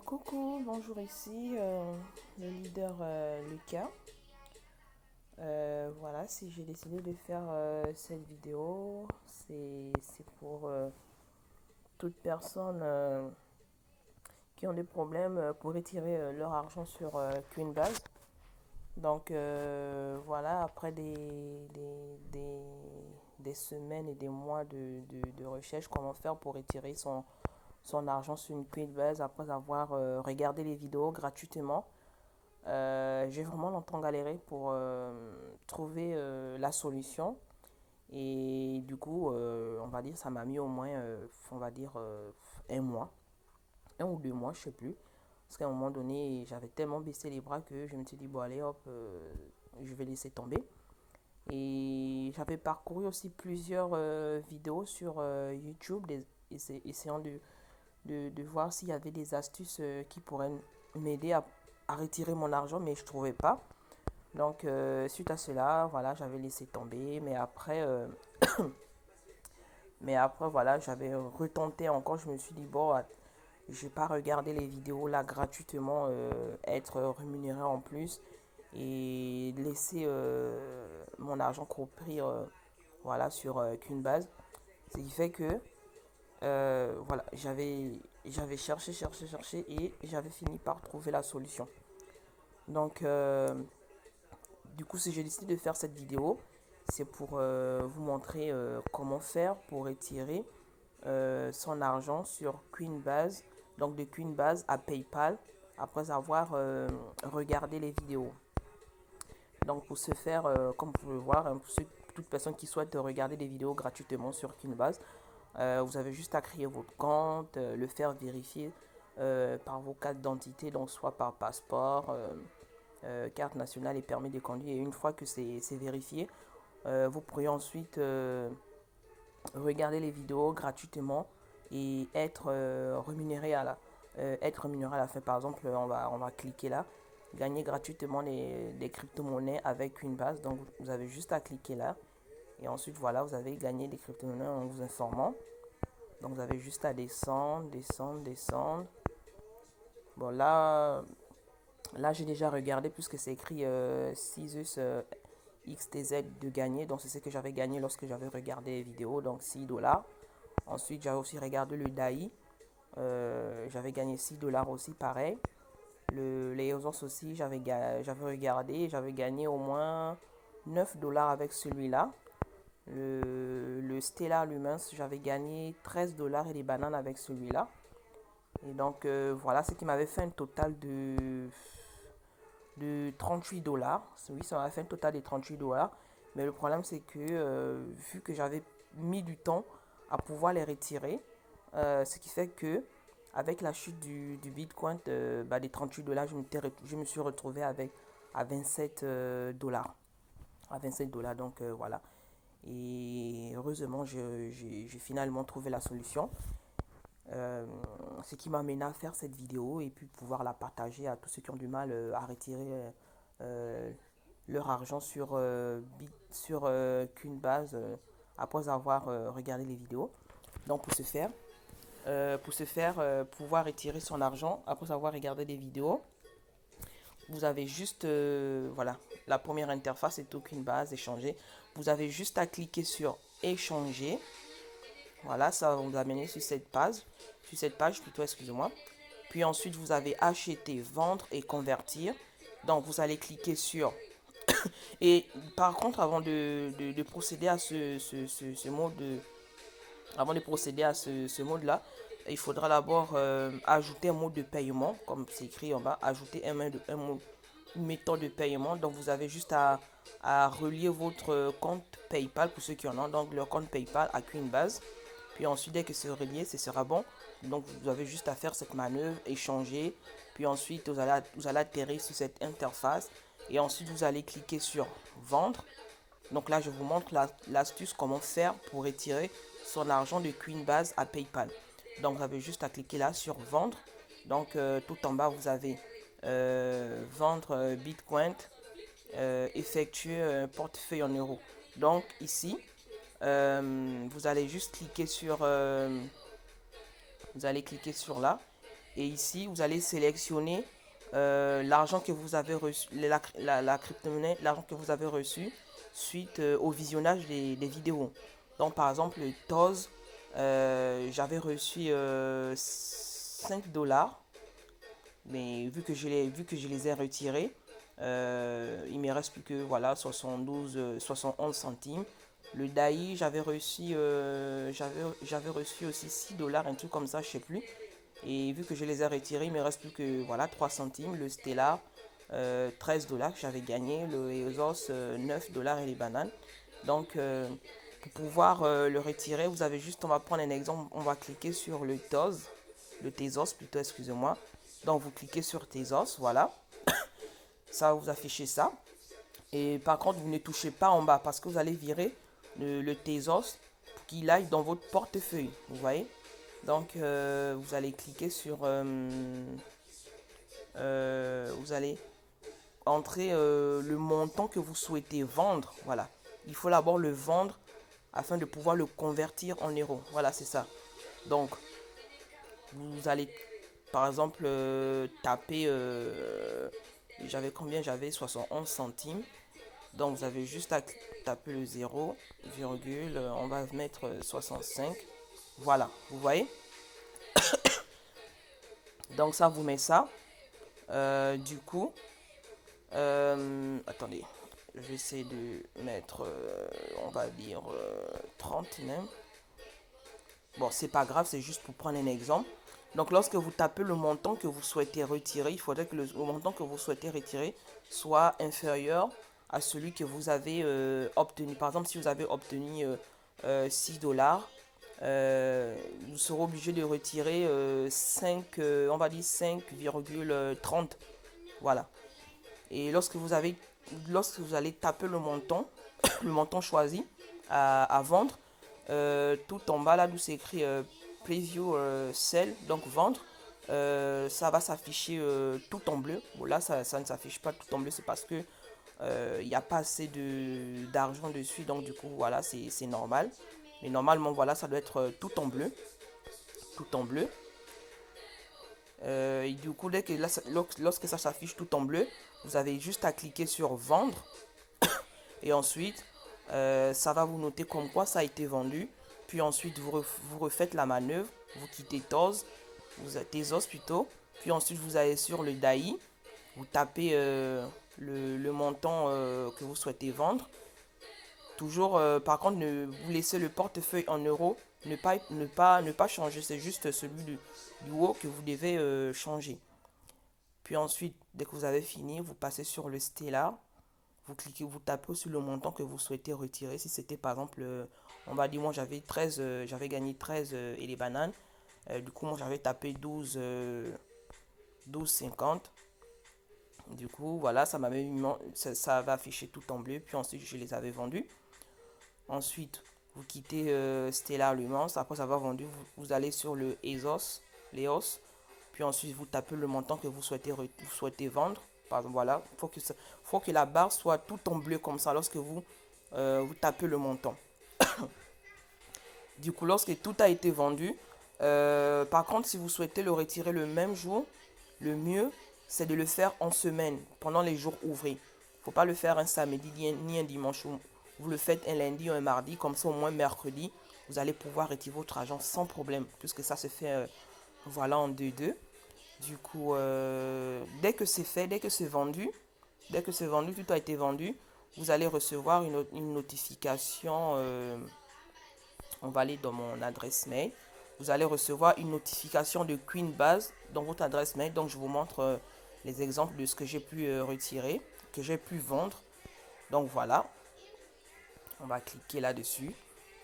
Coucou, bonjour ici, le leader Lucas. Voilà, si j'ai décidé de faire cette vidéo, c'est pour toute personne qui ont des problèmes pour retirer leur argent sur Coinbase. Donc voilà, après des semaines et des mois de recherche, comment faire pour retirer son argent sur une Coinbase après avoir regardé les vidéos gratuitement. J'ai vraiment longtemps galéré pour trouver la solution. Et du coup, on va dire, ça m'a mis au moins, on va dire, un mois, 1 ou 2 mois, je sais plus. Parce qu'à un moment donné, j'avais tellement baissé les bras que je me suis dit, bon, allez, hop, je vais laisser tomber. Et j'avais parcouru aussi plusieurs vidéos sur YouTube, essayant de voir s'il y avait des astuces qui pourraient m'aider à retirer mon argent, mais je ne trouvais pas. Donc, suite à cela, voilà, j'avais laissé tomber. Mais après voilà, j'avais retenté encore. Je me suis dit, bon, je vais pas regarder les vidéos là gratuitement, être rémunéré en plus et laisser mon argent croupir voilà, sur qu'une base. Ce qui fait que voilà, j'avais cherché et j'avais fini par trouver la solution. Donc, du coup, si j'ai décidé de faire cette vidéo, c'est pour vous montrer comment faire pour retirer son argent sur Coinbase, donc de Coinbase à PayPal, après avoir regardé les vidéos. Donc, pour ce faire, comme vous pouvez le voir, hein, toute personne qui souhaite regarder des vidéos gratuitement sur Coinbase, vous avez juste à créer votre compte, le faire vérifier par vos cartes d'identité, donc soit par passeport, carte nationale et permis de conduire. Et une fois que c'est vérifié, vous pourrez ensuite regarder les vidéos gratuitement et être rémunéré à la fin. Par exemple, on va cliquer là, gagner gratuitement des crypto-monnaies avec une base. Donc vous avez juste à cliquer là. Et ensuite, voilà, vous avez gagné des crypto-monnaies en vous informant. Donc vous avez juste à descendre, descendre, descendre. Bon, là j'ai déjà regardé puisque c'est écrit Caesars XTZ de gagner. Donc c'est ce que j'avais gagné lorsque j'avais regardé les vidéos. Donc 6 dollars. Ensuite, j'avais aussi regardé le DAI. J'avais gagné 6 dollars aussi, pareil. Les autres aussi, j'avais regardé. J'avais gagné au moins 9 dollars avec celui-là. Le Stellar Lumens, j'avais gagné 13 dollars et des bananes avec celui-là. Et donc, voilà ce qui m'avait fait un total de 38 dollars. Oui, ça m'a fait un total de 38 dollars. Mais le problème, c'est que vu que j'avais mis du temps à pouvoir les retirer, ce qui fait que avec la chute du Bitcoin des 38 dollars, je me suis retrouvé avec à 27 dollars. À 27 dollars, donc voilà. Et heureusement, j'ai finalement trouvé la solution. Euh, Ce qui m'a amené à faire cette vidéo et puis pouvoir la partager à tous ceux qui ont du mal à retirer euh, leur argent sur qu'une base après avoir regardé les vidéos. Donc pour pouvoir retirer son argent après avoir regardé des vidéos, vous avez juste, voilà, la première interface est aucune base, échanger. Vous avez juste à cliquer sur échanger. Voilà, ça va vous amener sur cette page plutôt, excusez-moi. Puis ensuite, vous avez acheter, vendre et convertir. Donc, vous allez cliquer sur. Et par contre, avant de procéder à ce mode, avant de procéder à ce mode-là, il faudra d'abord ajouter un mode de paiement, comme c'est écrit en bas, ajouter une méthode de paiement. Donc, vous avez juste à relier votre compte PayPal pour ceux qui en ont, donc leur compte PayPal à Coinbase. Puis ensuite, dès que c'est relié, ce sera bon. Donc, vous avez juste à faire cette manœuvre, échanger. Puis ensuite, vous allez atterrir sur cette interface. Et ensuite, vous allez cliquer sur vendre. Donc là, je vous montre l'astuce comment faire pour retirer son argent de Coinbase à PayPal. Donc, vous avez juste à cliquer là sur vendre. Donc, tout en bas, vous avez vendre Bitcoin, effectuer un portefeuille en euros. Donc, ici, vous allez juste cliquer sur là Et ici, vous allez sélectionner l'argent que vous avez reçu, la crypto-monnaie, l'argent que vous avez reçu suite au visionnage des vidéos. Donc, par exemple, le TOZ, j'avais reçu 5 dollars, mais vu que je les ai retirés, il me reste plus que voilà 71 centimes. Le DAI, j'avais reçu aussi 6 dollars, un truc comme ça, je sais plus. Et vu que je les ai retirés, il me reste plus que voilà 3 centimes. Le Stellar, 13 dollars que j'avais gagné. Le EOS, 9 dollars et les bananes. Donc, pour pouvoir le retirer, vous avez juste, on va prendre un exemple, on va cliquer sur le Tezos plutôt, excusez-moi. Donc, vous cliquez sur Tezos, voilà. Ça va vous afficher ça. Et par contre, vous ne touchez pas en bas parce que vous allez virer le Tezos pour qu'il aille dans votre portefeuille. Vous voyez? Donc, vous allez cliquer sur... vous allez entrer le montant que vous souhaitez vendre. Voilà. Il faut d'abord le vendre afin de pouvoir le convertir en euros. Voilà, c'est ça. Donc, vous allez, par exemple, taper... j'avais combien? J'avais 71 centimes. Donc, vous avez juste à taper le 0, virgule, on va mettre 65. Voilà, vous voyez? Donc, ça vous met ça. Du coup, attendez, je vais essayer de mettre, on va dire 30 même. Bon, c'est pas grave, c'est juste pour prendre un exemple. Donc, lorsque vous tapez le montant que vous souhaitez retirer, il faudrait que le montant que vous souhaitez retirer soit inférieur à celui que vous avez obtenu. Par exemple, si vous avez obtenu 6 dollars, vous serez obligé de retirer 5, on va dire 5,30. Voilà. Et lorsque vous allez taper le montant, le montant choisi à vendre, tout en bas là d'où c'est écrit preview sell, donc vendre, ça va s'afficher tout en bleu. Bon là ça ne s'affiche pas tout en bleu, c'est parce que il n'y a pas assez d'argent dessus, donc du coup voilà c'est normal. Mais normalement voilà ça doit être tout en bleu. Tout en bleu. Et du coup, lorsque ça s'affiche tout en bleu, vous avez juste à cliquer sur vendre. Et ensuite, ça va vous noter comme quoi ça a été vendu. Puis ensuite, vous refaites la manœuvre. Vous quittez Tezos plutôt. Puis ensuite, vous allez sur le DAI. Vous tapez le montant que vous souhaitez vendre. Toujours, par contre, vous laissez le portefeuille en euros. Ne pas changer. C'est juste celui du haut que vous devez changer. Puis ensuite, dès que vous avez fini, vous passez sur le Stellar. Vous cliquez, vous tapez sur le montant que vous souhaitez retirer. Si c'était par exemple, on va dire, moi j'avais 13, j'avais gagné 13 et les bananes. Du coup, moi j'avais tapé 12,50. Du coup, voilà, ça va afficher tout en bleu. Puis ensuite, je les avais vendus. Ensuite, vous quittez Stellar Le Mans. Après avoir vendu, vous allez sur le l'EOS. Puis ensuite, vous tapez le montant que vous souhaitez vendre. Par exemple, voilà, faut que la barre soit tout en bleu comme ça lorsque vous tapez le montant. Du coup, lorsque tout a été vendu, par contre, si vous souhaitez le retirer le même jour, le mieux, c'est de le faire en semaine, pendant les jours ouvrés. Faut pas le faire un samedi ni un dimanche. Vous le faites un lundi ou un mardi, comme ça au moins mercredi, vous allez pouvoir retirer votre argent sans problème, puisque ça se fait voilà en 2-2. Du coup, dès que c'est fait, dès que c'est vendu, tout a été vendu, vous allez recevoir une notification. On va aller dans mon adresse mail. Vous allez recevoir une notification de Coinbase dans votre adresse mail. Donc, je vous montre les exemples de ce que j'ai pu retirer, que j'ai pu vendre. Donc, voilà. On va cliquer là-dessus.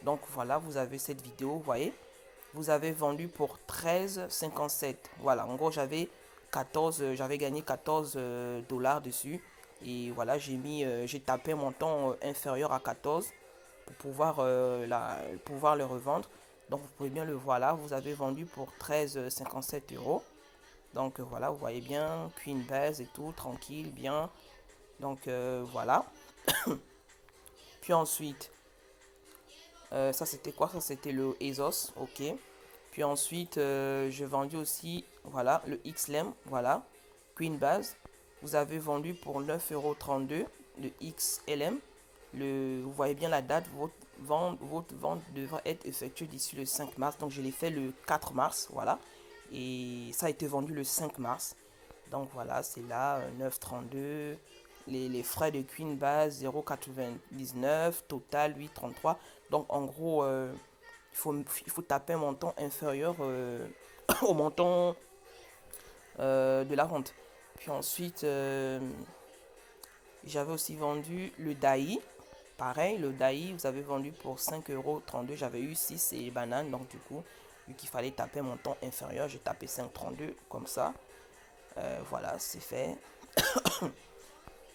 Donc, voilà, vous avez cette vidéo, vous voyez. Vous avez vendu pour 13,57. Voilà, en gros, j'avais gagné 14 dollars dessus. Et voilà, j'ai tapé un montant inférieur à 14 pour pouvoir le revendre. Donc, vous pouvez bien le voir là. Vous avez vendu pour 13,57 euros. Donc, voilà, vous voyez bien, Coinbase et tout, tranquille, bien. Donc, voilà. Puis ensuite, ça c'était quoi? Ça c'était le ESOS, ok. Puis ensuite, j'ai vendu aussi, voilà, le XLM, voilà, Queenbase. Vous avez vendu pour 9,32 € le XLM. Vous voyez bien la date, votre vente devrait être effectuée d'ici le 5 mars. Donc je l'ai fait le 4 mars, voilà. Et ça a été vendu le 5 mars. Donc voilà, c'est là, 9,32. Les frais de Queenbase, 0,99. Total, 8,33. Donc en gros, il faut taper un montant inférieur au montant de la vente. Puis ensuite, j'avais aussi vendu le DAI. Pareil, le DAI, vous avez vendu pour 5,32 €. J'avais eu 6 et bananes. Donc du coup, vu qu'il fallait taper un montant inférieur, j'ai tapé 5,32 comme ça. Voilà, c'est fait.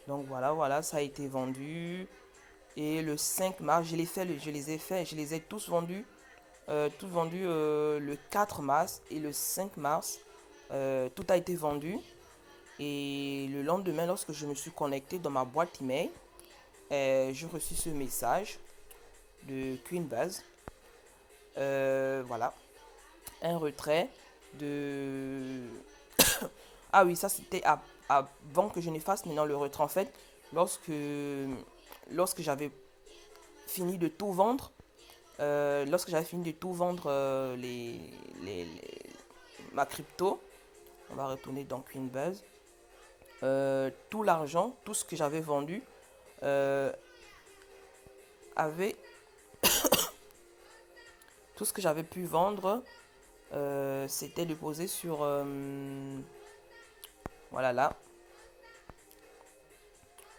Donc voilà, ça a été vendu. Et le 5 mars, je les ai tous vendus le 4 mars et le 5 mars. Tout a été vendu. Et le lendemain, lorsque je me suis connecté dans ma boîte email, j'ai reçu ce message de Queenbase. Voilà, un retrait de... Ah oui, ça c'était avant que je n'efface maintenant le retrait. En fait, lorsque j'avais fini de tout vendre, ma crypto, on va retourner dans Queenbase. Tout l'argent, tout ce que j'avais vendu, euh, avait tout ce que j'avais pu vendre, c'était déposé sur voilà là,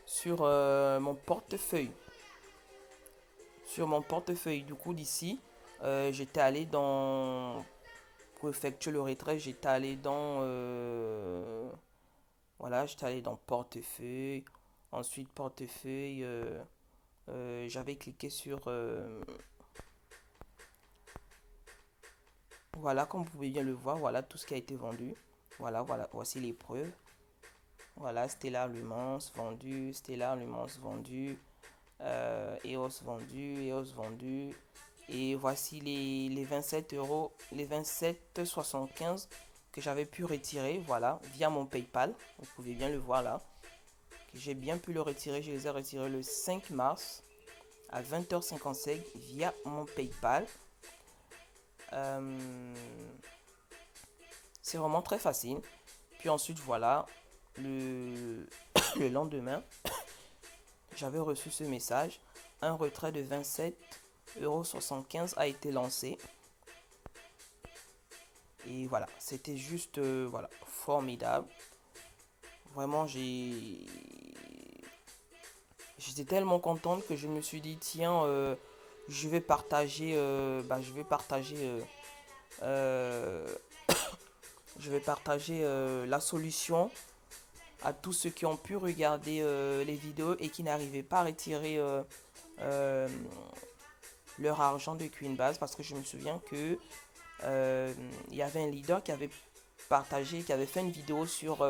sur mon portefeuille. Sur mon portefeuille, du coup, d'ici, j'étais allé dans. Pour effectuer le retrait, j'étais allé dans. Voilà, j'étais allé dans portefeuille. Ensuite, portefeuille, j'avais cliqué sur. Voilà, comme vous pouvez bien le voir, voilà tout ce qui a été vendu. Voilà, voici les preuves. Voilà, Stellar Lumens vendu, Stellar Lumens vendu, EOS vendu, EOS vendu. Et voici les 27 €, les 27,75 € que j'avais pu retirer, voilà, via mon PayPal. Vous pouvez bien le voir là. J'ai bien pu le retirer, je les ai retirés le 5 mars à 20h55 via mon PayPal. C'est vraiment très facile. Puis ensuite, voilà, le lendemain, j'avais reçu ce message. Un retrait de 27,75 € a été lancé. Et voilà, c'était juste voilà, formidable. Vraiment, j'étais tellement contente que je me suis dit, tiens, je vais partager, je vais partager la solution à tous ceux qui ont pu regarder les vidéos et qui n'arrivaient pas à retirer leur argent de Queenbase, parce que je me souviens que il y avait un leader qui avait fait une vidéo sur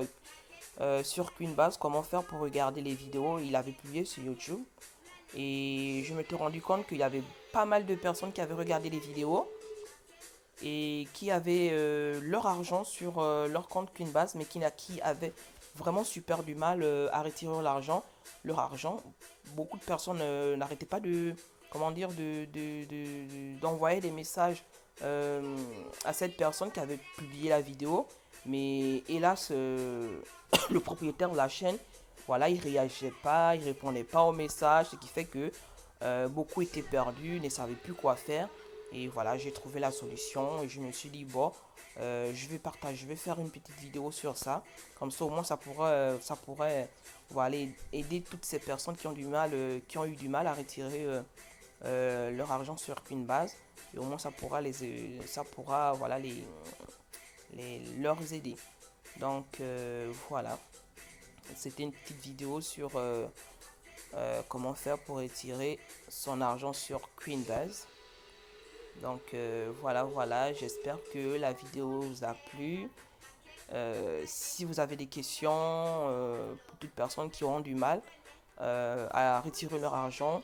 Queenbase, comment faire pour regarder les vidéos. Il avait publié sur YouTube et je me suis rendu compte qu'il y avait pas mal de personnes qui avaient regardé les vidéos et qui avaient leur argent sur leur compte Queenbase, mais qui avaient vraiment super du mal à retirer leur argent. Beaucoup de personnes n'arrêtaient pas d'envoyer des messages à cette personne qui avait publié la vidéo, mais hélas, le propriétaire de la chaîne, voilà, il réagissait pas, il répondait pas aux messages, ce qui fait que beaucoup étaient perdus, ne savaient plus quoi faire. Et voilà, j'ai trouvé la solution et je me suis dit, bon, je vais faire une petite vidéo sur ça. Comme ça, au moins, ça pourrait voilà, aider toutes ces personnes qui ont eu du mal à retirer leur argent sur Queenbase. Et au moins, ça pourra voilà, leur aider. Donc, voilà. C'était une petite vidéo sur comment faire pour retirer son argent sur Queenbase. Donc voilà, j'espère que la vidéo vous a plu. Si vous avez des questions pour toutes personnes qui auront du mal à retirer leur argent,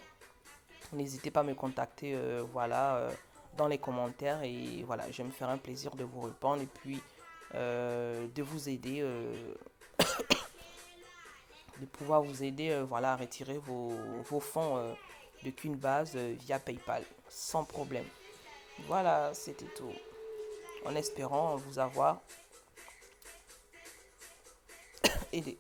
n'hésitez pas à me contacter dans les commentaires et voilà, je vais me faire un plaisir de vous répondre et puis de vous aider, de pouvoir vous aider voilà, à retirer vos fonds de Cubase via PayPal sans problème. Voilà, c'était tout. En espérant vous avoir aidé.